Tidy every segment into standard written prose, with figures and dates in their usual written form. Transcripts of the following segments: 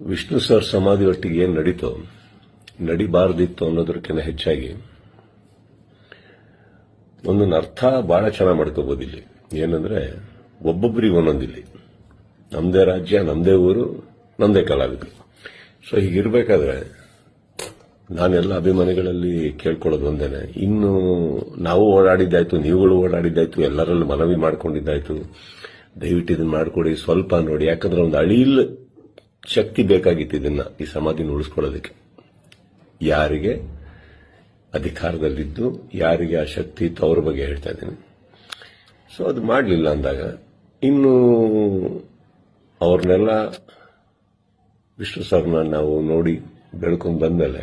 Vishnu sir ಸಮಾಧಿ ಒಟ್ಟಿಗೆ ಏನು ನಡೀತೋ ನಡಿಬಾರ್ದಿತ್ತು ಅನ್ನೋದಕ್ಕಿಂತ ಹೆಚ್ಚಾಗಿ ಒಂದೊಂದು ಅರ್ಥ ಬಹಳ ಚೆನ್ನಾಗಿ ಮಾಡ್ಕೋಬಹುದು ಇಲ್ಲಿ. ಏನಂದ್ರೆ ಒಬ್ಬೊಬ್ಬರಿಗೆ ಒಂದೊಂದಿಲ್ಲಿ ನಮ್ದೇ ರಾಜ್ಯ, ನಮ್ದೇ ಊರು, ನಮ್ದೇ ಕಲಾವಿದರು. ಸೊ ಹೀಗಿರ್ಬೇಕಾದ್ರೆ ನಾನೆಲ್ಲ ಅಭಿಮಾನಿಗಳಲ್ಲಿ ಕೇಳ್ಕೊಳ್ಳೋದು ಒಂದೇನೆ, ಇನ್ನು ನಾವು ಓಡಾಡಿದ್ದಾಯ್ತು, ನೀವುಗಳು ಓಡಾಡಿದ್ದಾಯ್ತು, ಎಲ್ಲರಲ್ಲೂ ಮನವಿ ಮಾಡ್ಕೊಂಡಿದ್ದಾಯ್ತು, ದಯವಿಟ್ಟು ಇದನ್ನ ಮಾಡಿಕೊಡಿ, ಸ್ವಲ್ಪ ನೋಡಿ. ಯಾಕಂದ್ರೆ ಒಂದು ಅಳಿಲ್ ಶಕ್ತಿ ಬೇಕಾಗಿತ್ತು ಇದನ್ನ, ಈ ಸಮಾಧಿನ ಉಳಿಸ್ಕೊಳ್ಳೋದಕ್ಕೆ. ಯಾರಿಗೆ ಅಧಿಕಾರದಲ್ಲಿದ್ದು ಯಾರಿಗೆ ಆ ಶಕ್ತಿ ಇತ್ತು ಅವ್ರ ಬಗ್ಗೆ ಹೇಳ್ತಾ ಇದ್ದೀನಿ. ಸೊ ಅದು ಮಾಡಲಿಲ್ಲ ಅಂದಾಗ ಇನ್ನು ಅವ್ರನ್ನೆಲ್ಲ ವಿಷ್ಣು ಸರ್ನ ನಾವು ನೋಡಿ ಬೆಳ್ಕೊಂಡು ಬಂದಮೇಲೆ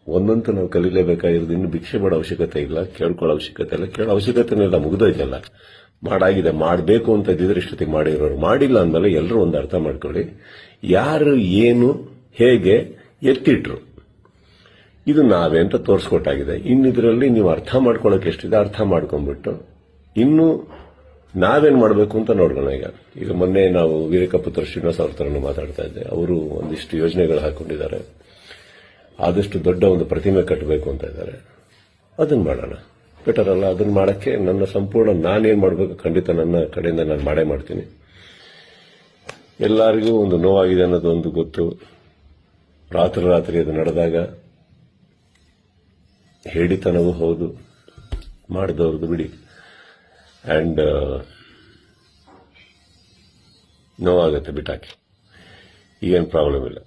ಒಂದಂತೂ ನಾವು ಕಲೀಲೇಬೇಕಾಗಿರೋದು, ಇನ್ನು ಭಿಕ್ಷೆ ಮಾಡೋ ಅವಶ್ಯಕತೆ ಇಲ್ಲ, ಕೇಳ್ಕೊಳ್ಳೋ ಅವಶ್ಯಕತೆ ಇಲ್ಲ, ಕೇಳೋ ಅವಶ್ಯಕತೆನೆಲ್ಲ ಮುಗಿದೋಯ್ತಲ್ಲ. ಮಾಡಾಗಿದೆ, ಮಾಡಬೇಕು ಅಂತ ಇದ್ದಿದ್ರೆ ಇಷ್ಟೊತ್ತಿಗೆ ಮಾಡಿರೋರು. ಮಾಡಿಲ್ಲ ಅಂದಮೇಲೆ ಎಲ್ಲರೂ ಒಂದು ಅರ್ಥ ಮಾಡ್ಕೊಳ್ಳಿ, ಯಾರು ಏನು ಹೇಗೆ ಎತ್ತಿಟ್ರು ಇದು ನಾವೇ ಅಂತ ತೋರಿಸ್ಕೊಟ್ಟಾಗಿದೆ. ಇನ್ನಿದ್ರಲ್ಲಿ ನೀವು ಅರ್ಥ ಮಾಡ್ಕೊಳ್ಳೋಕೆ ಎಷ್ಟಿದೆ ಅರ್ಥ ಮಾಡ್ಕೊಂಡ್ಬಿಟ್ಟು ಇನ್ನು ನಾವೇನ್ ಮಾಡಬೇಕು ಅಂತ ನೋಡೋಣ. ಈಗ ಮೊನ್ನೆ ನಾವು ವೀರಕಪುತ್ರ ಶ್ರೀನಿವಾಸ ಅವ್ರ ತರ ಮಾತಾಡ್ತಾ ಇದ್ದೆ. ಅವರು ಒಂದಿಷ್ಟು ಯೋಜನೆಗಳು ಹಾಕೊಂಡಿದ್ದಾರೆ, ಆದಷ್ಟು ದೊಡ್ಡ ಒಂದು ಪ್ರತಿಮೆ ಕಟ್ಟಬೇಕು ಅಂತ ಇದ್ದಾರೆ. ಅದನ್ನ ಮಾಡೋಣ, ಬೆಟರ್ ಅಲ್ಲ? ಅದನ್ನ ಮಾಡಕ್ಕೆ ನನ್ನ ಸಂಪೂರ್ಣ ನಾನೇನ್ ಮಾಡಬೇಕು ಖಂಡಿತ ನನ್ನ ಕಡೆಯಿಂದ ನಾನು ಮಾಡೇ ಮಾಡ್ತೀನಿ. ಎಲ್ಲರಿಗೂ ಒಂದು ನೋವಾಗಿದೆ ಅನ್ನೋದು ಒಂದು ಗೊತ್ತು. ರಾತ್ರಿ ಅದು ನಡೆದಾಗ ಹೇಳಿತನವೂ ಹೌದು, ಮಾಡಿದವ್ರದ್ದು ಬಿಡಿ. ಅಂಡ್ ನೋವಾಗತ್ತೆ, ಬಿಟ್ಟಾಕಿ, ಈಗೇನು ಪ್ರಾಬ್ಲಮ್ ಇಲ್ಲ.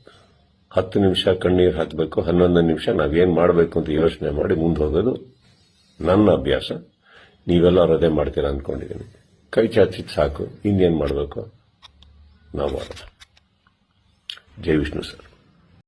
10 ನಿಮಿಷ ಕಣ್ಣೀರು ಹಾಕಬೇಕು, 11 ನಿಮಿಷ ನಾವೇನ್ ಮಾಡಬೇಕು ಅಂತ ಯೋಚನೆ ಮಾಡಿ ಮುಂದೆ ಹೋಗೋದು ನನ್ನ ಅಭ್ಯಾಸ. ನೀವೆಲ್ಲರೂ ಅದೇ ಮಾಡ್ತೀರಾ ಅನ್ಕೊಂಡಿದ್ದೀನಿ. ಕೈ ಚಾಚಿದ್ ಸಾಕು, ಇನ್ನೇನ್ ಮಾಡಬೇಕು ನಾವು ಮಾಡೋಣ. ಜೈ ವಿಷ್ಣು ಸರ್.